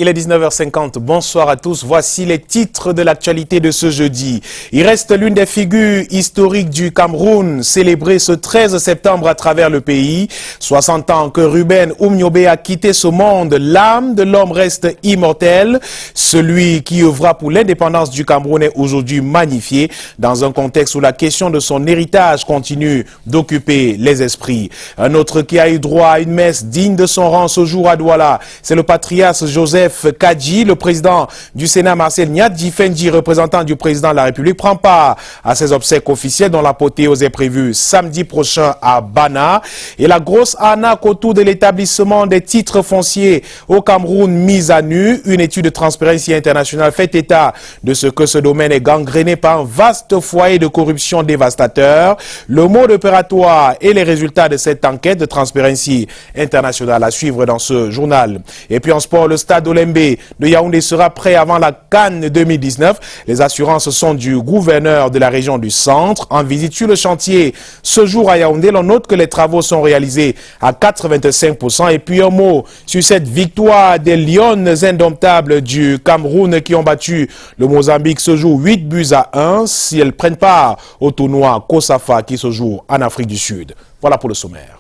Il est 19h50, bonsoir à tous. Voici les titres de l'actualité de ce jeudi. Il reste l'une des figures historiques du Cameroun, célébrée ce 13 septembre à travers le pays. 60 ans que Ruben Oumniobé a quitté ce monde, l'âme de l'homme reste immortelle. Celui qui œuvra pour l'indépendance du Cameroun est aujourd'hui magnifié dans un contexte où la question de son héritage continue d'occuper les esprits. Un autre qui a eu droit à une messe digne de son rang ce jour à Douala, c'est le patriarche Joseph Kadji. Le président du Sénat, Marcel Nyadji Fendi, représentant du président de la République, prend part à ses obsèques officielles dont l'apothéose est prévue samedi prochain à Bana. Et la grosse arnaque autour de l'établissement des titres fonciers au Cameroun mise à nu. Une étude de Transparency International fait état de ce que ce domaine est gangréné par un vaste foyer de corruption dévastateur. Le mode opératoire et les résultats de cette enquête de Transparency International à suivre dans ce journal. Et puis en sport, le stade Olembe de Yaoundé sera prêt avant la CAN 2019. Les assurances sont du gouverneur de la région du centre. En visite sur le chantier ce jour à Yaoundé, l'on note que les travaux sont réalisés à 85%. Et puis un mot sur cette victoire des Lions indomptables du Cameroun qui ont battu le Mozambique ce jour 8-1 si elles prennent part au tournoi Kosafa qui se joue en Afrique du Sud. Voilà pour le sommaire.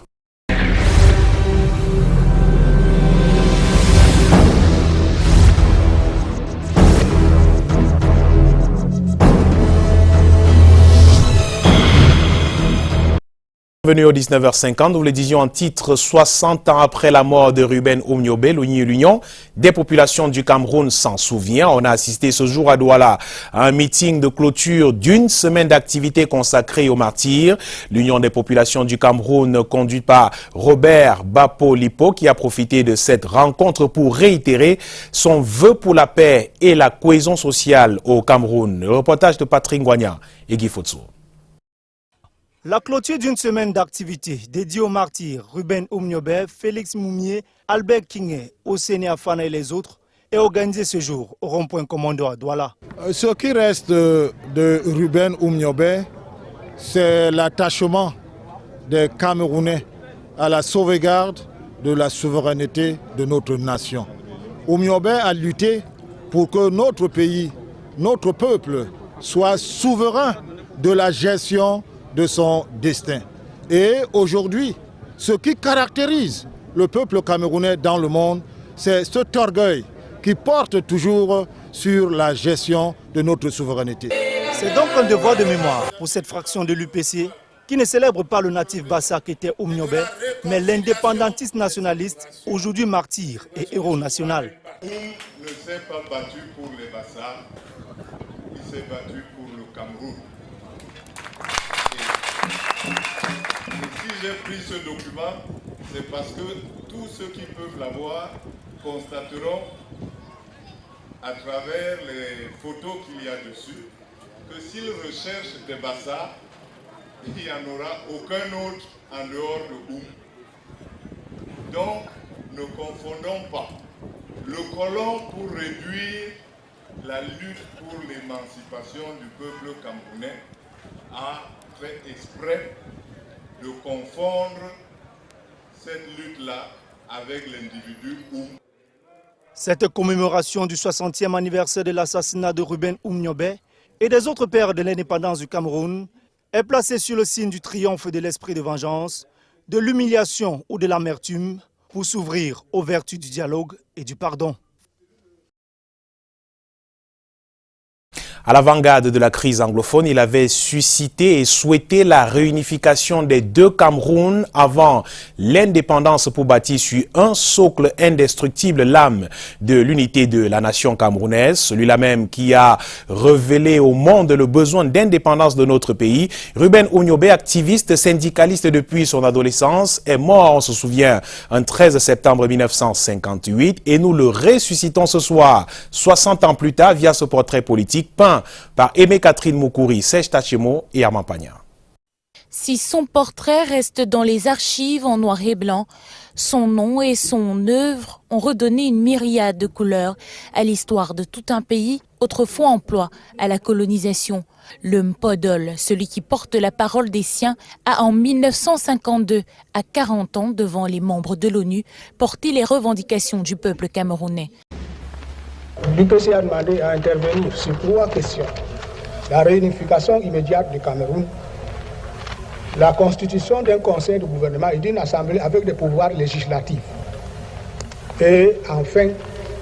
Bienvenue au 19h50, nous vous le disions en titre, 60 ans après la mort de Ruben Oumniobé, l'Union des populations du Cameroun s'en souvient. On a assisté ce jour à Douala à un meeting de clôture d'une semaine d'activité consacrée aux martyrs. L'Union des populations du Cameroun, conduite par Robert Bapo-Lipo, qui a profité de cette rencontre pour réitérer son vœu pour la paix et la cohésion sociale au Cameroun. Le reportage de Patrick Ngwanya et Guy Fotso. La clôture d'une semaine d'activité dédiée aux martyrs Ruben Oumniobé, Félix Moumié, Albert Kingé, Oséné Afana et les autres est organisée ce jour au rond-point Commando à Douala. Ce qui reste de Ruben Oumniobé, c'est l'attachement des Camerounais à la sauvegarde de la souveraineté de notre nation. Oumniobé a lutté pour que notre pays, notre peuple, soit souverain de la gestion de son destin. Et aujourd'hui, ce qui caractérise le peuple camerounais dans le monde, c'est cet orgueil qui porte toujours sur la gestion de notre souveraineté. C'est donc un devoir de mémoire pour cette fraction de l'UPC qui ne célèbre pas le natif Bassa qui était Oumniobé, mais l'indépendantiste nationaliste, aujourd'hui martyr et héros national. Il ne s'est pas battu pour les Bassa, il s'est battu pour le Cameroun. Et si j'ai pris ce document, c'est parce que tous ceux qui peuvent l'avoir constateront à travers les photos qu'il y a dessus que s'ils recherchent des Bassa, il n'y en aura aucun autre en dehors de Oum. Donc, ne confondons pas. Le colon, pour réduire la lutte pour l'émancipation du peuple camerounais, a fait exprès de confondre cette lutte-là avec l'individu Oum. Cette commémoration du 60e anniversaire de l'assassinat de Ruben Oumniobé et des autres pères de l'indépendance du Cameroun est placée sur le signe du triomphe de l'esprit de vengeance, de l'humiliation ou de l'amertume pour s'ouvrir aux vertus du dialogue et du pardon. À l'avant-garde de la crise anglophone, il avait suscité et souhaité la réunification des deux Camerouns avant l'indépendance pour bâtir sur un socle indestructible l'âme de l'unité de la nation camerounaise, celui-là même qui a révélé au monde le besoin d'indépendance de notre pays. Ruben Oumniobé, activiste syndicaliste depuis son adolescence, est mort, on se souvient, un 13 septembre 1958 et nous le ressuscitons ce soir, 60 ans plus tard, via ce portrait politique peint par Aimé Catherine Moukouri, Serge Tachemo et Armand Pagna. Si son portrait reste dans les archives en noir et blanc, son nom et son œuvre ont redonné une myriade de couleurs à l'histoire de tout un pays, autrefois en proie à la colonisation. Le Mpodol, celui qui porte la parole des siens, a en 1952, à 40 ans devant les membres de l'ONU, porté les revendications du peuple camerounais. L'UPC a demandé à intervenir sur 3 questions. La réunification immédiate du Cameroun, la constitution d'un conseil de gouvernement et d'une assemblée avec des pouvoirs législatifs. Et enfin,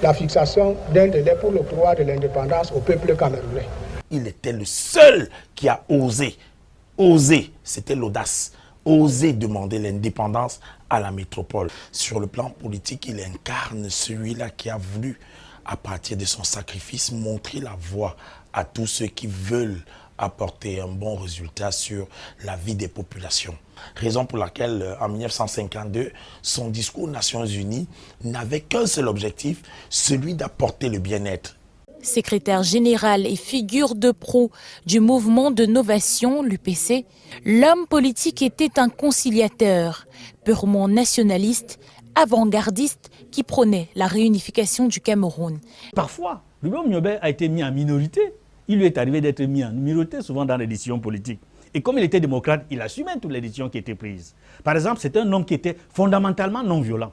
la fixation d'un délai pour l'octroi de l'indépendance au peuple camerounais. Il était le seul qui a osé, c'était l'audace, osé demander l'indépendance à la métropole. Sur le plan politique, il incarne celui-là qui a voulu, à partir de son sacrifice, montrer la voie à tous ceux qui veulent apporter un bon résultat sur la vie des populations. Raison pour laquelle, en 1952, son discours aux Nations Unies n'avait qu'un seul objectif, celui d'apporter le bien-être. Secrétaire général et figure de proue du mouvement de novation, l'UPC, l'homme politique était un conciliateur, purement nationaliste, avant-gardiste qui prônait la réunification du Cameroun. Parfois, Ruben Oumniobé a été mis en minorité. Il lui est arrivé d'être mis en minorité souvent dans les décisions politiques. Et comme il était démocrate, il assumait toutes les décisions qui étaient prises. Par exemple, c'est un homme qui était fondamentalement non violent.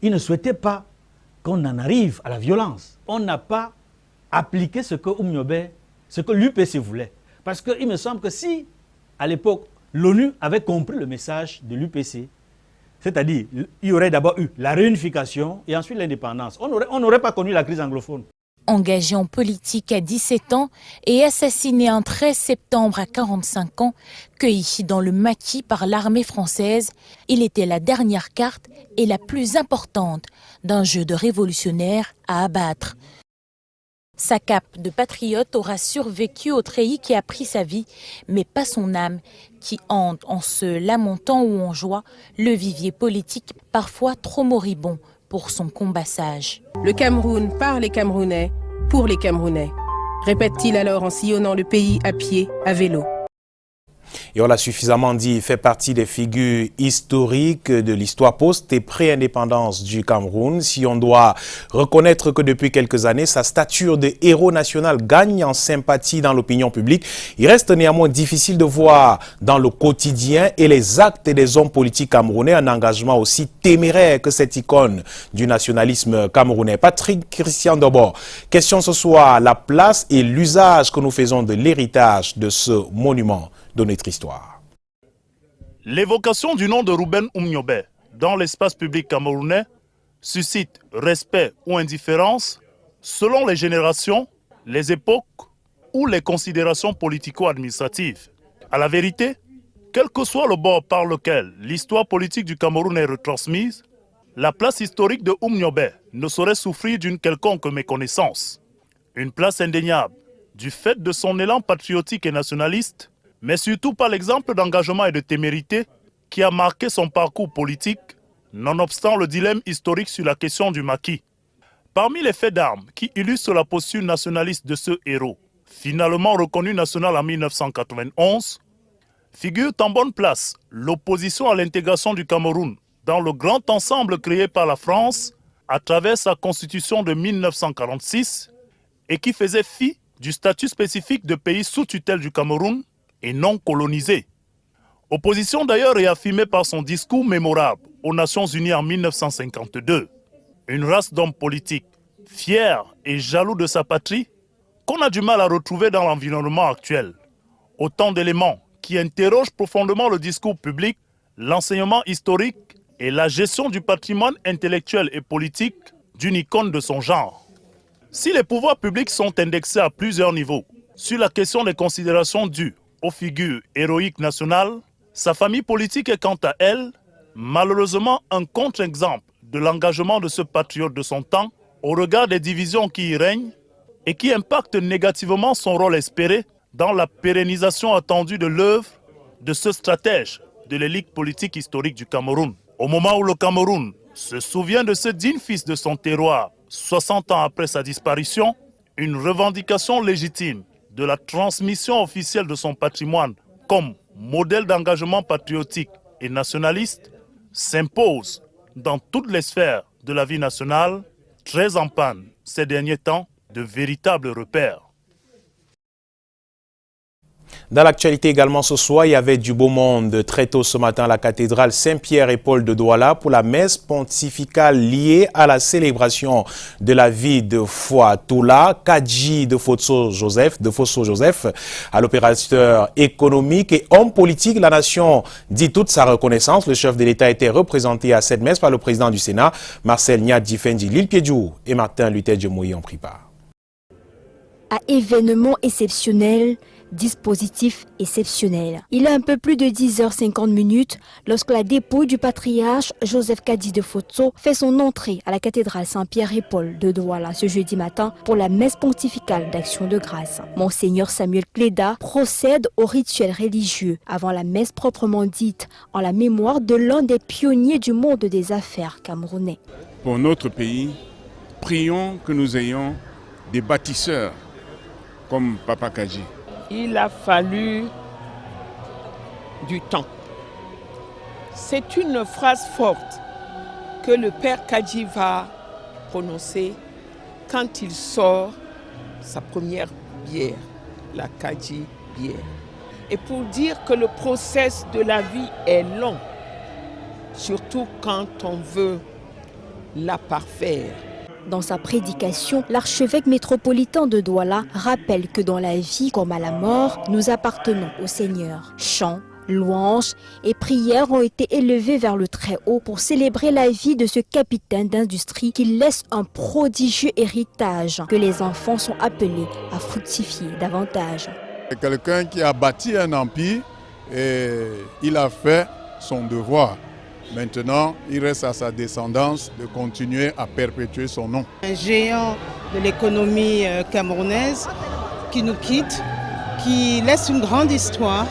Il ne souhaitait pas qu'on en arrive à la violence. On n'a pas appliqué ce que l'UPC voulait. Parce qu'il me semble que si, à l'époque, l'ONU avait compris le message de l'UPC, c'est-à-dire, il y aurait d'abord eu la réunification et ensuite l'indépendance. On n'aurait pas connu la crise anglophone. Engagé en politique à 17 ans et assassiné un 13 septembre à 45 ans, cueilli dans le maquis par l'armée française, il était la dernière carte et la plus importante d'un jeu de révolutionnaires à abattre. Sa cape de patriote aura survécu au treillis qui a pris sa vie, mais pas son âme, qui hante en se lamentant ou en joie le vivier politique parfois trop moribond pour son combat sage. Le Cameroun par les Camerounais, pour les Camerounais, répète-t-il alors en sillonnant le pays à pied, à vélo. Et on l'a suffisamment dit, il fait partie des figures historiques de l'histoire post- et pré-indépendance du Cameroun. Si on doit reconnaître que depuis quelques années, sa stature de héros national gagne en sympathie dans l'opinion publique, il reste néanmoins difficile de voir dans le quotidien et les actes des hommes politiques camerounais un engagement aussi téméraire que cette icône du nationalisme camerounais. Patrick Christian d'abord, question ce soir, la place et l'usage que nous faisons de l'héritage de ce monument de notre histoire. L'évocation du nom de Ruben Oumniobé dans l'espace public camerounais suscite respect ou indifférence selon les générations, les époques ou les considérations politico-administratives. À la vérité, quel que soit le bord par lequel l'histoire politique du Cameroun est retransmise, la place historique de Oumniobé ne saurait souffrir d'une quelconque méconnaissance. Une place indéniable du fait de son élan patriotique et nationaliste, mais surtout par l'exemple d'engagement et de témérité qui a marqué son parcours politique, nonobstant le dilemme historique sur la question du maquis. Parmi les faits d'armes qui illustrent la posture nationaliste de ce héros, finalement reconnu national en 1991, figure en bonne place l'opposition à l'intégration du Cameroun dans le grand ensemble créé par la France à travers sa constitution de 1946 et qui faisait fi du statut spécifique de pays sous tutelle du Cameroun et non colonisé. Opposition d'ailleurs réaffirmée par son discours mémorable aux Nations Unies en 1952. Une race d'hommes politiques fiers et jaloux de sa patrie qu'on a du mal à retrouver dans l'environnement actuel. Autant d'éléments qui interrogent profondément le discours public, l'enseignement historique et la gestion du patrimoine intellectuel et politique d'une icône de son genre. Si les pouvoirs publics sont indexés à plusieurs niveaux sur la question des considérations dues aux figures héroïques nationales, sa famille politique est quant à elle, malheureusement, un contre-exemple de l'engagement de ce patriote de son temps au regard des divisions qui y règnent et qui impactent négativement son rôle espéré dans la pérennisation attendue de l'œuvre de ce stratège de l'élite politique historique du Cameroun. Au moment où le Cameroun se souvient de ce digne fils de son terroir 60 ans après sa disparition, une revendication légitime de la transmission officielle de son patrimoine comme modèle d'engagement patriotique et nationaliste s'impose dans toutes les sphères de la vie nationale, très en panne ces derniers temps de véritables repères. Dans l'actualité également ce soir, il y avait du beau monde très tôt ce matin à la cathédrale Saint-Pierre et Paul de Douala pour la messe pontificale liée à la célébration de la vie de foi Toula, Kadji de Fosso Joseph, à l'opérateur économique et homme politique. La nation dit toute sa reconnaissance. Le chef de l'État a été représenté à cette messe par le président du Sénat, Marcel Nyadji-Fendi, Lil Piedjou et Martin Luther Djemoui en prit part. À événement exceptionnel, dispositif exceptionnel. Il est un peu plus de 10h50 lorsque la dépouille du patriarche Joseph Kadji de Fosso fait son entrée à la cathédrale Saint-Pierre et Paul de Douala ce jeudi matin pour la messe pontificale d'action de grâce. Monseigneur Samuel Cléda procède au rituel religieux avant la messe proprement dite en la mémoire de l'un des pionniers du monde des affaires camerounais. Pour notre pays, prions que nous ayons des bâtisseurs comme Papa Kadji. Il a fallu du temps. C'est une phrase forte que le père Kadji va prononcer quand il sort sa première bière, la Kadji bière. Et pour dire que le processus de la vie est long, surtout quand on veut la parfaire. Dans sa prédication, l'archevêque métropolitain de Douala rappelle que dans la vie comme à la mort, nous appartenons au Seigneur. Chants, louanges et prières ont été élevés vers le Très-Haut pour célébrer la vie de ce capitaine d'industrie qui laisse un prodigieux héritage que les enfants sont appelés à fructifier davantage. C'est quelqu'un qui a bâti un empire et il a fait son devoir. Maintenant, il reste à sa descendance de continuer à perpétuer son nom. Un géant de l'économie camerounaise qui nous quitte, qui laisse une grande histoire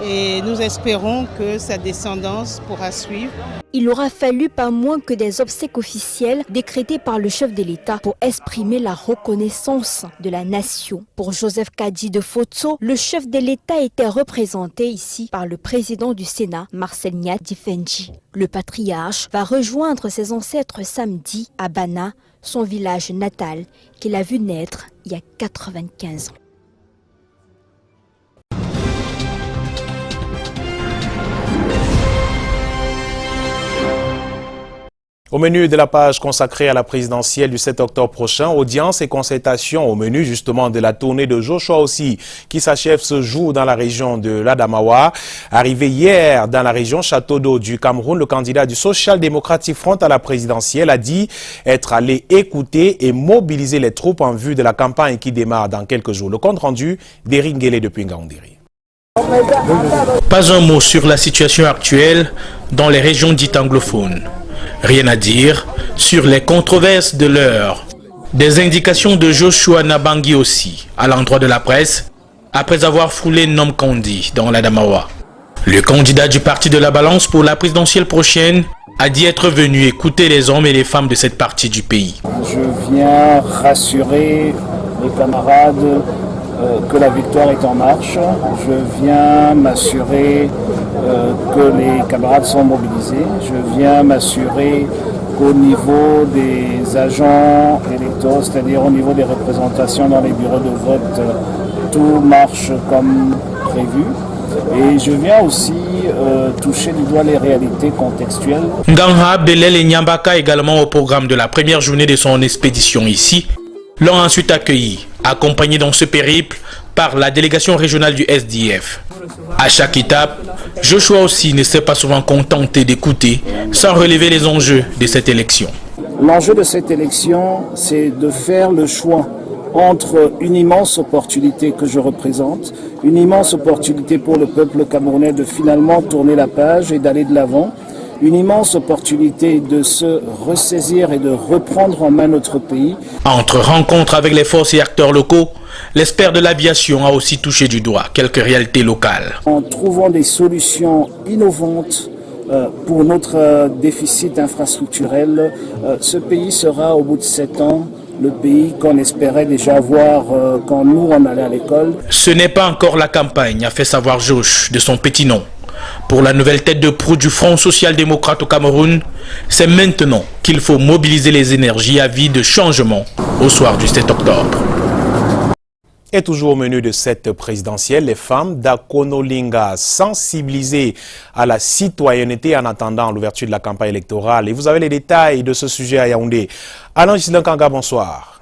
et nous espérons que sa descendance pourra suivre. Il aura fallu pas moins que des obsèques officielles décrétées par le chef de l'État pour exprimer la reconnaissance de la nation. Pour Joseph Kadji de Fosso, le chef de l'État était représenté ici par le président du Sénat, Marcel Nyadji-Fendi. Le patriarche va rejoindre ses ancêtres samedi à Bana, son village natal, qu'il a vu naître il y a 95 ans. Au menu de la page consacrée à la présidentielle du 7 octobre prochain, audience et concertation au menu justement de la tournée de Joshua aussi, qui s'achève ce jour dans la région de l'Adamawa. Arrivé hier dans la région Château d'Eau du Cameroun, le candidat du Social Democratic Front à la présidentielle a dit être allé écouter et mobiliser les troupes en vue de la campagne qui démarre dans quelques jours. Le compte rendu d'Eric Ngele depuis Ngaoundiri. Pas un mot sur la situation actuelle dans les régions dites anglophones. Rien à dire sur les controverses de l'heure. Des indications de Joshua Nabangi aussi, à l'endroit de la presse, après avoir foulé Nom Kondi dans l'Adamawa. Le candidat du parti de la balance pour la présidentielle prochaine a dit être venu écouter les hommes et les femmes de cette partie du pays. Je viens rassurer les camarades que la victoire est en marche. Je viens m'assurer que les camarades sont mobilisés. Je viens m'assurer qu'au niveau des agents électoraux, c'est-à-dire au niveau des représentations dans les bureaux de vote, tout marche comme prévu. Et je viens aussi toucher du doigt les réalités contextuelles. Ngangha Belel et Nyambaka, également au programme de la première journée de son expédition ici, l'ont ensuite accueilli, accompagné dans ce périple par la délégation régionale du SDF. À chaque étape, Joshua aussi ne s'est pas souvent contenté d'écouter sans relever les enjeux de cette élection. L'enjeu de cette élection, c'est de faire le choix entre une immense opportunité que je représente, une immense opportunité pour le peuple camerounais de finalement tourner la page et d'aller de l'avant, une immense opportunité de se ressaisir et de reprendre en main notre pays. Entre rencontres avec les forces et acteurs locaux, l'expert de l'aviation a aussi touché du doigt quelques réalités locales. En trouvant des solutions innovantes pour notre déficit infrastructurel, ce pays sera au bout de 7 ans le pays qu'on espérait déjà voir quand nous on allait à l'école. Ce n'est pas encore la campagne, a fait savoir Josh de son petit nom. Pour la nouvelle tête de proue du Front social-démocrate au Cameroun, c'est maintenant qu'il faut mobiliser les énergies à vie de changement au soir du 7 octobre. Et toujours au menu de cette présidentielle, les femmes d'Akonolinga sensibilisées à la citoyenneté en attendant l'ouverture de la campagne électorale. Et vous avez les détails de ce sujet à Yaoundé. Alain Gislain Kanga, bonsoir.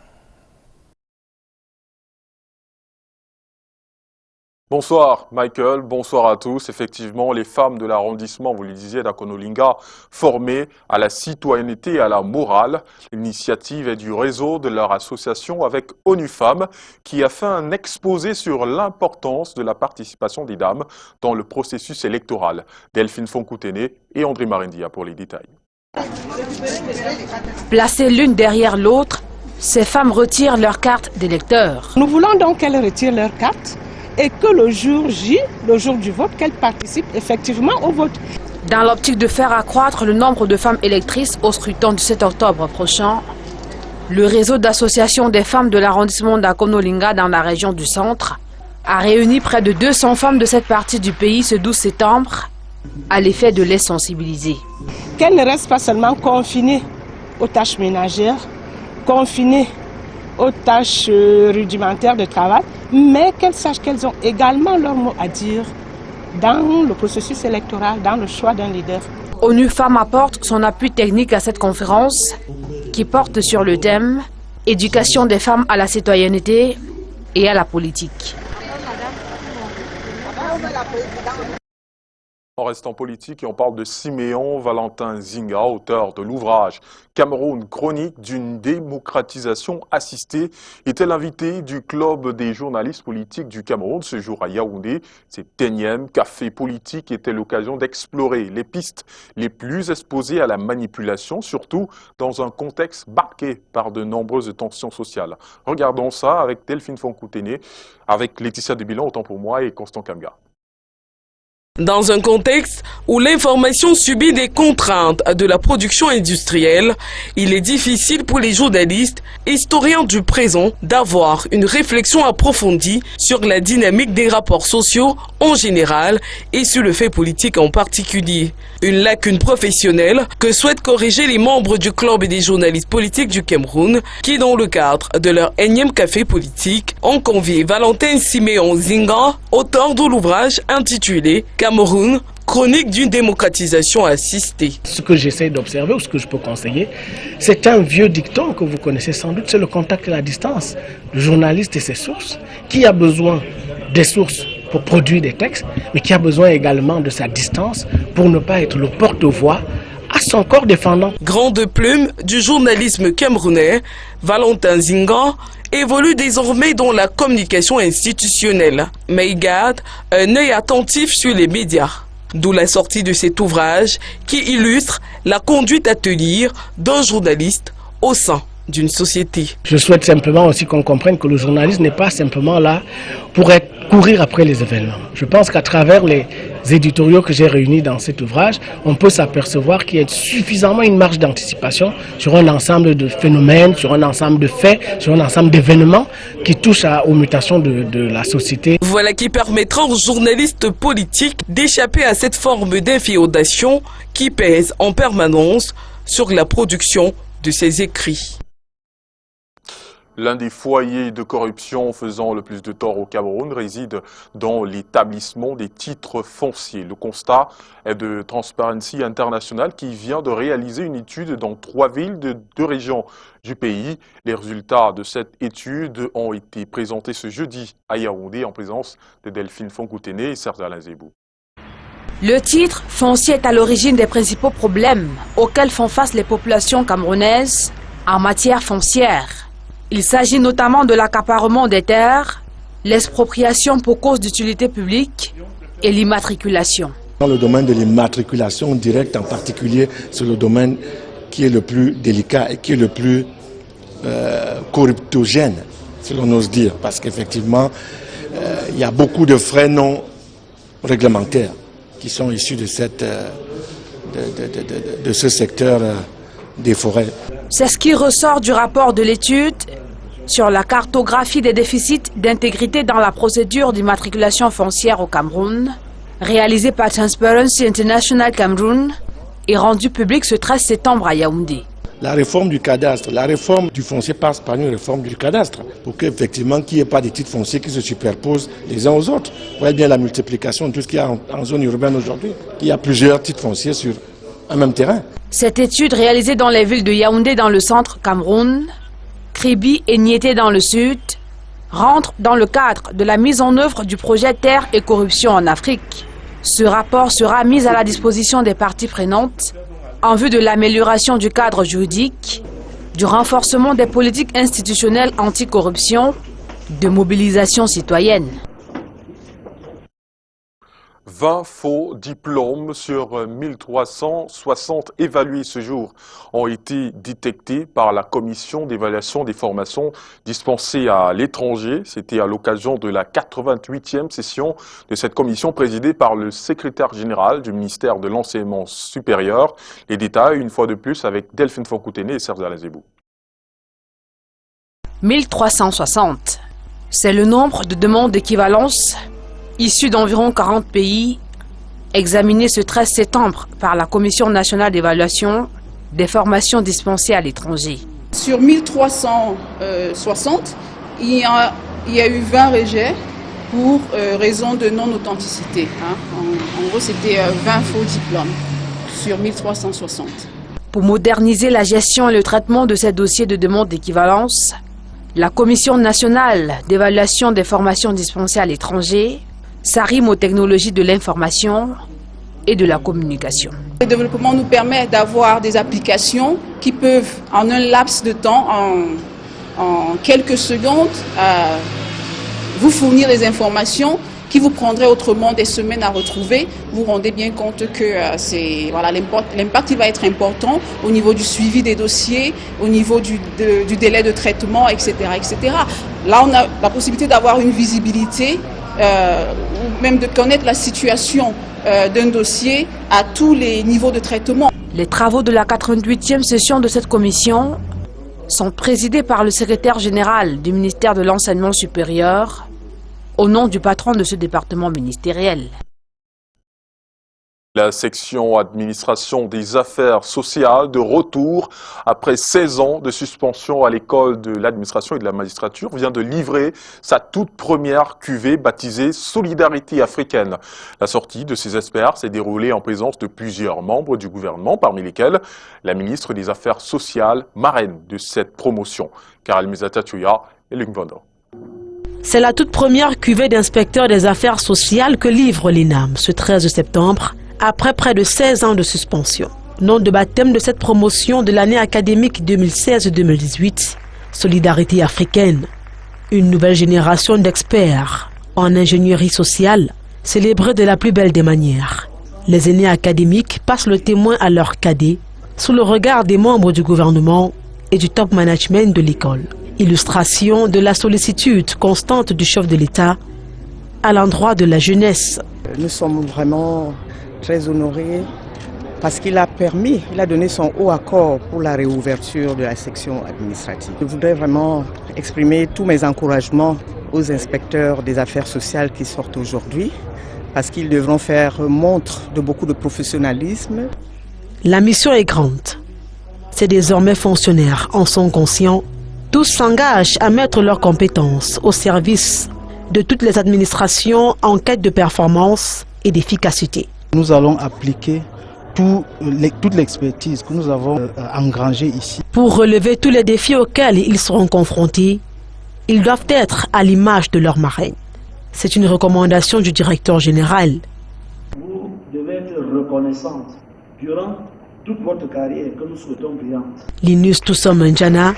Bonsoir Michael, bonsoir à tous. Effectivement, les femmes de l'arrondissement, vous le disiez, d'Akonolinga, formées à la citoyenneté et à la morale. L'initiative est du réseau de leur association avec ONU Femmes qui a fait un exposé sur l'importance de la participation des dames dans le processus électoral. Delphine Fonkoutene et André Marindia pour les détails. Placées l'une derrière l'autre, ces femmes retirent leur carte d'électeur. Nous voulons donc qu'elles retirent leur carte et que le jour J, le jour du vote, qu'elles participent effectivement au vote. Dans l'optique de faire accroître le nombre de femmes électrices au scrutin du 7 octobre prochain, le réseau d'associations des femmes de l'arrondissement d'Akonolinga dans la région du centre a réuni près de 200 femmes de cette partie du pays ce 12 septembre à l'effet de les sensibiliser. Qu'elles ne restent pas seulement confinées aux tâches ménagères, confinées aux tâches rudimentaires de travail, mais qu'elles sachent qu'elles ont également leur mot à dire dans le processus électoral, dans le choix d'un leader. ONU Femmes apporte son appui technique à cette conférence qui porte sur le thème « Éducation des femmes à la citoyenneté et à la politique ». En restant politique, et on parle de Siméon Valentin Zinga, auteur de l'ouvrage Cameroun, chronique d'une démocratisation assistée, était l'invité du club des journalistes politiques du Cameroun ce jour à Yaoundé. Cet énième café politique était l'occasion d'explorer les pistes les plus exposées à la manipulation, surtout dans un contexte marqué par de nombreuses tensions sociales. Regardons ça avec Delphine Fonkoutene, avec Laetitia Debilan, autant pour moi, et Constant Kamga. Dans un contexte où l'information subit des contraintes de la production industrielle, il est difficile pour les journalistes, historiens du présent, d'avoir une réflexion approfondie sur la dynamique des rapports sociaux en général et sur le fait politique en particulier. Une lacune professionnelle que souhaitent corriger les membres du club des journalistes politiques du Cameroun qui, dans le cadre de leur énième café politique, ont convié Valentin Siméon Zinga, auteur de l'ouvrage intitulé Cameroun, chronique d'une démocratisation assistée. Ce que j'essaie d'observer ou ce que je peux conseiller, c'est un vieux dicton que vous connaissez sans doute, c'est le contact à la distance. Le journaliste et ses sources, qui a besoin des sources pour produire des textes, mais qui a besoin également de sa distance pour ne pas être le porte-voix à son corps défendant. Grande plume du journalisme camerounais, Valentin Zinga évolue désormais dans la communication institutionnelle, mais il garde un œil attentif sur les médias. D'où la sortie de cet ouvrage qui illustre la conduite à tenir d'un journaliste au sein d'une société. Je souhaite simplement aussi qu'on comprenne que le journaliste n'est pas simplement là pour courir après les événements. Je pense qu'à travers les éditoriaux que j'ai réunis dans cet ouvrage, on peut s'apercevoir qu'il y a suffisamment une marge d'anticipation sur un ensemble de phénomènes, sur un ensemble de faits, sur un ensemble d'événements qui touchent aux mutations de la société. Voilà qui permettra aux journalistes politiques d'échapper à cette forme d'inféodation qui pèse en permanence sur la production de ses écrits. L'un des foyers de corruption faisant le plus de tort au Cameroun réside dans l'établissement des titres fonciers. Le constat est de Transparency International qui vient de réaliser une étude dans 3 villes de 2 régions du pays. Les résultats de cette étude ont été présentés ce jeudi à Yaoundé en présence de Delphine Fonkoutene et Serge Alain Zébou. Le titre foncier est à l'origine des principaux problèmes auxquels font face les populations camerounaises en matière foncière. Il s'agit notamment de l'accaparement des terres, l'expropriation pour cause d'utilité publique et l'immatriculation. Dans le domaine de l'immatriculation directe en particulier, c'est le domaine qui est le plus délicat et qui est le plus corruptogène, si l'on ose dire, parce qu'effectivement, il y a beaucoup de frais non réglementaires qui sont issus de ce secteur des forêts. C'est ce qui ressort du rapport de l'étude sur la cartographie des déficits d'intégrité dans la procédure d'immatriculation foncière au Cameroun, réalisé par Transparency International Cameroun et rendu public ce 13 septembre à Yaoundé. La réforme du cadastre, la réforme du foncier passe par une réforme du cadastre pour qu'effectivement qu'il n'y ait pas de titres fonciers qui se superposent les uns aux autres. Vous voyez bien la multiplication de tout ce qu'il y a en zone urbaine aujourd'hui. Il y a plusieurs titres fonciers sur un même terrain. Cette étude réalisée dans les villes de Yaoundé dans le centre Cameroun, Kribi et Niété dans le sud, rentre dans le cadre de la mise en œuvre du projet Terre et Corruption en Afrique. Ce rapport sera mis à la disposition des parties prenantes en vue de l'amélioration du cadre juridique, du renforcement des politiques institutionnelles anticorruption, de mobilisation citoyenne. 20 faux diplômes sur 1360 évalués ce jour ont été détectés par la commission d'évaluation des formations dispensées à l'étranger. C'était à l'occasion de la 88e session de cette commission présidée par le secrétaire général du ministère de l'Enseignement supérieur. Les détails, une fois de plus, avec Delphine Fonkoutene et Serge Alazebou. 1360. C'est le nombre de demandes d'équivalence issus d'environ 40 pays, examinés ce 13 septembre par la Commission nationale d'évaluation des formations dispensées à l'étranger. Sur 1360, il y a eu 20 rejets pour raison de non-authenticité. En gros, c'était 20 faux diplômes sur 1360. Pour moderniser la gestion et le traitement de ces dossiers de demande d'équivalence, la Commission nationale d'évaluation des formations dispensées à l'étranger s'arrime aux technologies de l'information et de la communication. Le développement nous permet d'avoir des applications qui peuvent, en un laps de temps, en quelques secondes, vous fournir les informations qui vous prendraient autrement des semaines à retrouver. Vous vous rendez bien compte que l'impact va être important au niveau du suivi des dossiers, au niveau du délai de traitement, etc., etc. Là, on a la possibilité d'avoir une visibilité ou même de connaître la situation d'un dossier à tous les niveaux de traitement. Les travaux de la 88e session de cette commission sont présidés par le secrétaire général du ministère de l'Enseignement supérieur au nom du patron de ce département ministériel. La section administration des affaires sociales de retour après 16 ans de suspension à l'école de l'administration et de la magistrature vient de livrer sa toute première cuvée baptisée Solidarité africaine. La sortie de ces experts s'est déroulée en présence de plusieurs membres du gouvernement, parmi lesquels la ministre des Affaires sociales, marraine de cette promotion, Karel Mesatachouya et Luc Vondo. C'est la toute première cuvée d'inspecteurs des affaires sociales que livre l'INAM ce 13 septembre, après près de 16 ans de suspension. Nom de baptême de cette promotion de l'année académique 2016-2018, Solidarité africaine. Une nouvelle génération d'experts en ingénierie sociale, célébrée de la plus belle des manières. Les aînés académiques passent le témoin à leurs cadets, sous le regard des membres du gouvernement et du top management de l'école. Illustration de la sollicitude constante du chef de l'État à l'endroit de la jeunesse. Nous sommes vraiment très honorés parce qu'il a donné son haut accord pour la réouverture de la section administrative. Je voudrais vraiment exprimer tous mes encouragements aux inspecteurs des affaires sociales qui sortent aujourd'hui parce qu'ils devront faire montre de beaucoup de professionnalisme. La mission est grande. Ces désormais fonctionnaires en sont conscients. Tous s'engagent à mettre leurs compétences au service de toutes les administrations en quête de performance et d'efficacité. Nous allons appliquer toute l'expertise que nous avons engrangée ici. Pour relever tous les défis auxquels ils seront confrontés, ils doivent être à l'image de leur marraine. C'est une recommandation du directeur général. Vous devez être reconnaissante durant toute votre carrière que nous souhaitons brillante. Linus Toussom Ndjana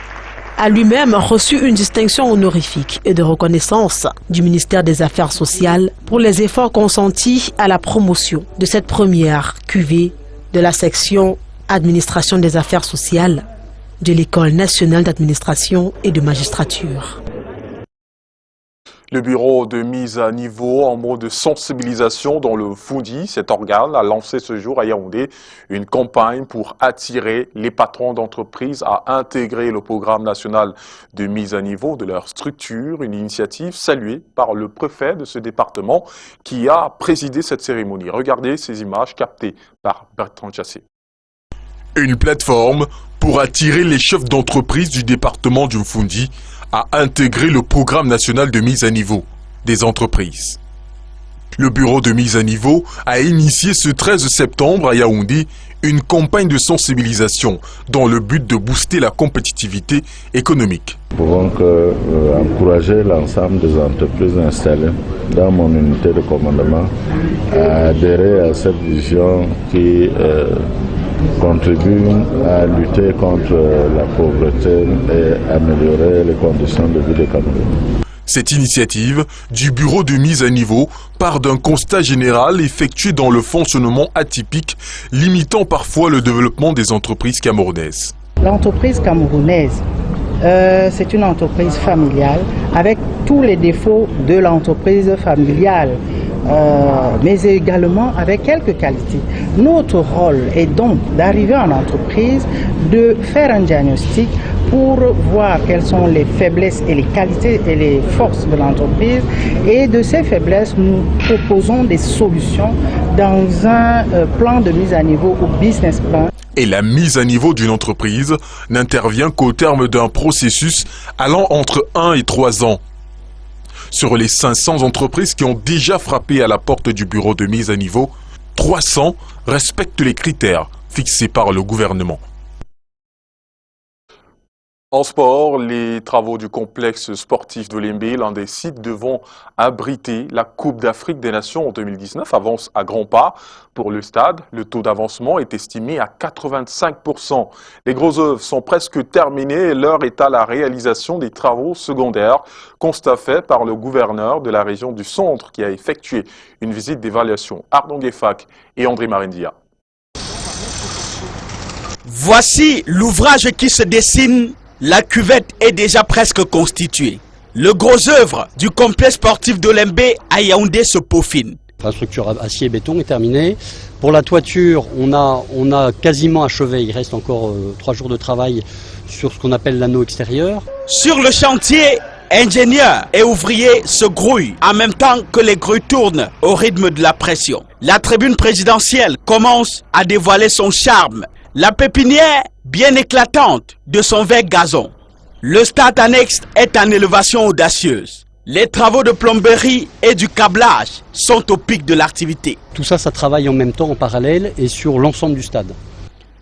a lui-même reçu une distinction honorifique et de reconnaissance du ministère des Affaires sociales pour les efforts consentis à la promotion de cette première cuvée de la section Administration des Affaires sociales de l'École nationale d'administration et de magistrature. Le bureau de mise à niveau en mode de sensibilisation dans le Foundi, cet organe a lancé ce jour à Yaoundé une campagne pour attirer les patrons d'entreprises à intégrer le programme national de mise à niveau de leur structure, une initiative saluée par le préfet de ce département qui a présidé cette cérémonie. Regardez ces images captées par Bertrand Chassé. Une plateforme pour pour attirer les chefs d'entreprise du département du Mfundi à intégrer le programme national de mise à niveau des entreprises. Le bureau de mise à niveau a initié ce 13 septembre à Yaoundé une campagne de sensibilisation dans le but de booster la compétitivité économique. Nous pouvons encourager l'ensemble des entreprises installées dans mon unité de commandement à adhérer à cette vision qui contribue à lutter contre la pauvreté et améliorer les conditions de vie des Camerounais. Cette initiative du bureau de mise à niveau part d'un constat général effectué dans le fonctionnement atypique, limitant parfois le développement des entreprises camerounaises. L'entreprise camerounaise, c'est une entreprise familiale avec tous les défauts de l'entreprise familiale, mais également avec quelques qualités. Notre rôle est donc d'arriver en entreprise, de faire un diagnostic pour voir quelles sont les faiblesses et les qualités et les forces de l'entreprise. Et de ces faiblesses, nous proposons des solutions dans un plan de mise à niveau ou business plan. Et la mise à niveau d'une entreprise n'intervient qu'au terme d'un processus allant entre 1 et 3 ans. Sur les 500 entreprises qui ont déjà frappé à la porte du bureau de mise à niveau, 300 respectent les critères fixés par le gouvernement. En sport, les travaux du complexe sportif de Lembe, l'un des sites devant abriter la Coupe d'Afrique des Nations en 2019, avancent à grands pas. Pour le stade, le taux d'avancement est estimé à 85%. Les gros œuvres sont presque terminées et l'heure est à la réalisation des travaux secondaires. Constat fait par le gouverneur de la région du Centre qui a effectué une visite d'évaluation. Ardon Guefak et André Marindia. Voici l'ouvrage qui se dessine. La cuvette est déjà presque constituée. Le gros œuvre du complexe sportif de Lembe à Yaoundé se peaufine. La structure acier et béton est terminée. Pour la toiture, on a quasiment achevé. Il reste encore 3 jours de travail sur ce qu'on appelle l'anneau extérieur. Sur le chantier, ingénieurs et ouvriers se grouillent en même temps que les grues tournent au rythme de la pression. La tribune présidentielle commence à dévoiler son charme. La pépinière bien éclatante de son vert gazon. Le stade annexe est en élévation audacieuse. Les travaux de plomberie et du câblage sont au pic de l'activité. Tout ça, ça travaille en même temps, en parallèle et sur l'ensemble du stade.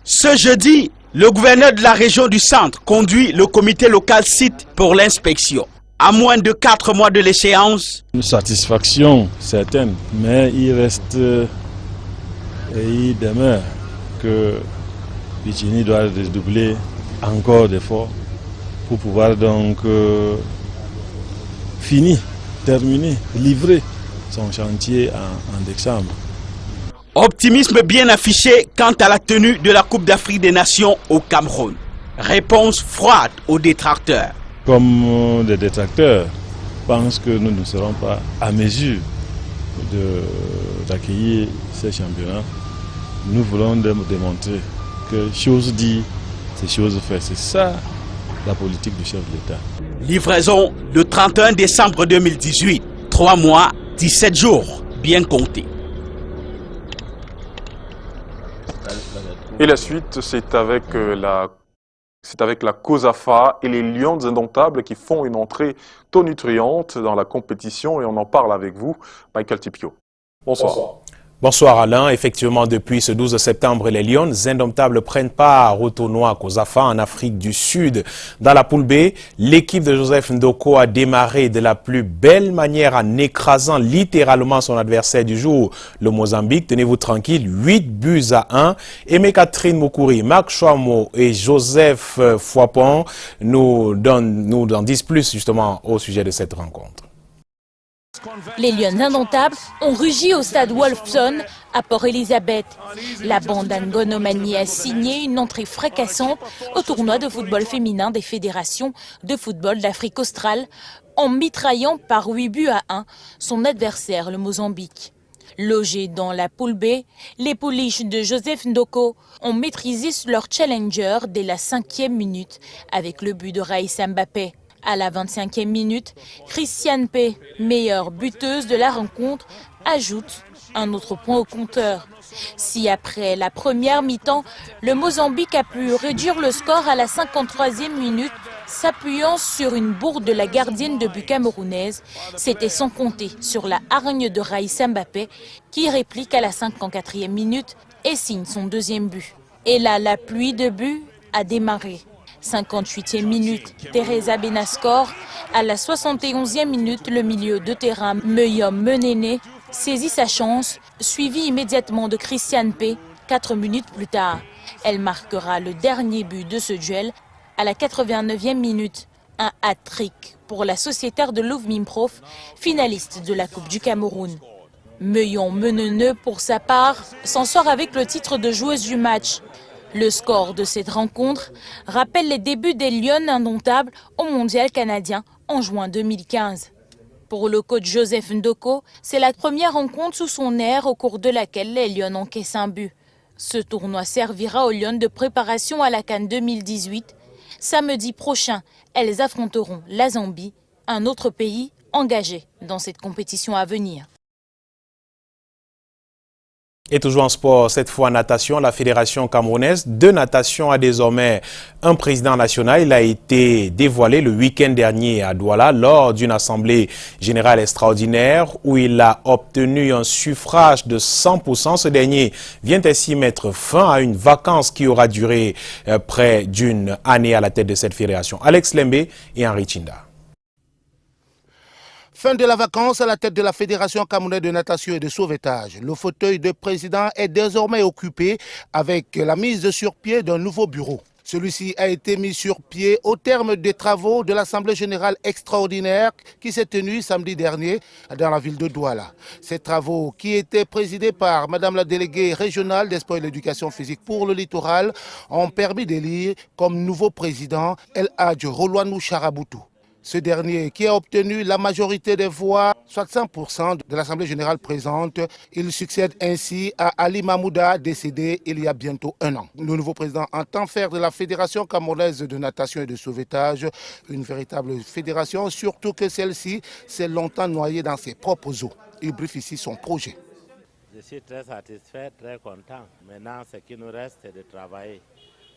Ce jeudi, le gouverneur de la région du Centre conduit le comité local site pour l'inspection. À moins de 4 mois de l'échéance. Une satisfaction certaine, mais il reste et il demeure que Pichini doit redoubler encore d'efforts pour pouvoir donc terminer, livrer son chantier en décembre. Optimisme bien affiché quant à la tenue de la Coupe d'Afrique des Nations au Cameroun. Réponse froide aux détracteurs. Comme des détracteurs pensent que nous ne serons pas à mesure d'accueillir ces championnats, nous voulons démontrer que chose dit, c'est chose fait. C'est ça la politique du chef de l'État. Livraison le 31 décembre 2018. 3 mois, 17 jours, bien comptés. Et la suite, c'est avec la COSAFA et les Lions Indomptables qui font une entrée tonitruante dans la compétition et on en parle avec vous, Michael Tipio. Bonsoir. Bonsoir Alain. Effectivement, depuis ce 12 septembre, les Lions Indomptables prennent part au tournoi COSAFA en Afrique du Sud. Dans la poule B, l'équipe de Joseph Ndoko a démarré de la plus belle manière en écrasant littéralement son adversaire du jour, le Mozambique. Tenez-vous tranquille, 8-1. Aimé Catherine Moukouri, Marc Chouamo et Joseph Fouapon nous en disent plus justement au sujet de cette rencontre. Les Lions Indomptables ont rugi au stade Wolfson à Port-Elizabeth. La bande Ngonomani a signé une entrée fracassante au tournoi de football féminin des fédérations de football d'Afrique australe en mitraillant par 8-1 son adversaire, le Mozambique. Logés dans la poule B, les pouliches de Joseph Ndoko ont maîtrisé leur challenger dès la 5e minute avec le but de Raïssa Mbappé. À la 25e minute, Christiane P, meilleure buteuse de la rencontre, ajoute un autre point au compteur. Si après la première mi-temps, le Mozambique a pu réduire le score à la 53e minute, s'appuyant sur une bourde de la gardienne de but camerounaise, c'était sans compter sur la hargne de Raïssa Mbappé qui réplique à la 54e minute et signe son deuxième but. Et là, la pluie de buts a démarré. 58e minute, Teresa Benascor. À la 71e minute, le milieu de terrain Meyom Menene saisit sa chance, suivi immédiatement de Christiane P. 4 minutes plus tard. Elle marquera le dernier but de ce duel à la 89e minute. Un hat-trick pour la sociétaire de Louvre-Mimprof, finaliste de la Coupe du Cameroun. Meyom Menene, pour sa part, s'en sort avec le titre de joueuse du match. Le score de cette rencontre rappelle les débuts des Lions indomptables au Mondial canadien en juin 2015. Pour le coach Joseph Ndoko, c'est la première rencontre sous son aire au cours de laquelle les Lions encaissent un but. Ce tournoi servira aux Lions de préparation à la CAN 2018. Samedi prochain, elles affronteront la Zambie, un autre pays engagé dans cette compétition à venir. Et toujours en sport, cette fois en natation, la Fédération camerounaise de natation a désormais un président national. Il a été dévoilé le week-end dernier à Douala lors d'une assemblée générale extraordinaire où il a obtenu un suffrage de 100%. Ce dernier vient ainsi mettre fin à une vacance qui aura duré près d'une année à la tête de cette fédération. Alex Lembe et Henri Chinda. Fin de la vacance à la tête de la Fédération camerounaise de natation et de sauvetage. Le fauteuil de président est désormais occupé avec la mise sur pied d'un nouveau bureau. Celui-ci a été mis sur pied au terme des travaux de l'Assemblée générale extraordinaire qui s'est tenue samedi dernier dans la ville de Douala. Ces travaux, qui étaient présidés par Madame la déléguée régionale des sports et de l'éducation physique pour le littoral, ont permis d'élire comme nouveau président El Hadj Rolwanou Charaboutou. Ce dernier, qui a obtenu la majorité des voix, soit 100% de l'Assemblée générale présente, il succède ainsi à Ali Mahmouda, décédé il y a bientôt un an. Le nouveau président entend faire de la Fédération camerounaise de natation et de sauvetage une véritable fédération, surtout que celle-ci s'est longtemps noyée dans ses propres eaux. Il briefe ici son projet. Je suis très satisfait, très content. Maintenant, ce qui nous reste, c'est de travailler.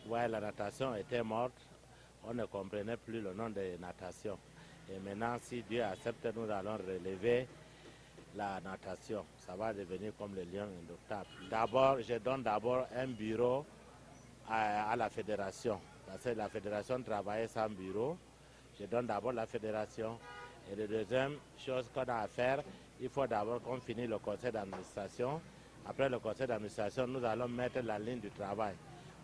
Ouais, la natation était morte. On ne comprenait plus le nom de natation. Et maintenant, si Dieu accepte, nous allons relever la natation. Ça va devenir comme le lion indomptable. D'abord, je donne d'abord un bureau à la fédération. Parce que la fédération travaillait sans bureau. Je donne d'abord la fédération. Et la deuxième chose qu'on a à faire, il faut d'abord qu'on finisse le conseil d'administration. Après le conseil d'administration, nous allons mettre la ligne du travail.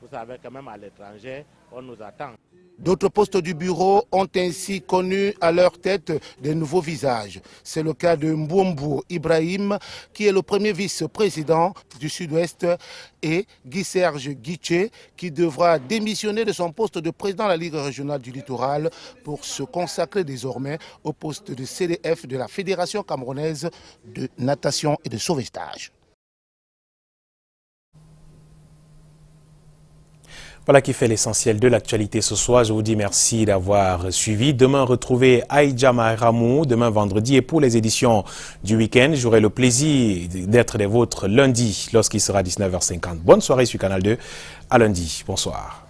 Vous savez que même à l'étranger, on nous attend. D'autres postes du bureau ont ainsi connu à leur tête de nouveaux visages. C'est le cas de Mboumbou Ibrahim, qui est le premier vice-président du Sud-Ouest, et Guy Serge Guiché, qui devra démissionner de son poste de président de la Ligue régionale du littoral pour se consacrer désormais au poste de CDF de la Fédération camerounaise de natation et de sauvetage. Voilà qui fait l'essentiel de l'actualité ce soir. Je vous dis merci d'avoir suivi. Demain, retrouvez Aïdja Maharamou, demain vendredi. Et pour les éditions du week-end, j'aurai le plaisir d'être des vôtres lundi lorsqu'il sera 19h50. Bonne soirée sur Canal 2. À lundi. Bonsoir.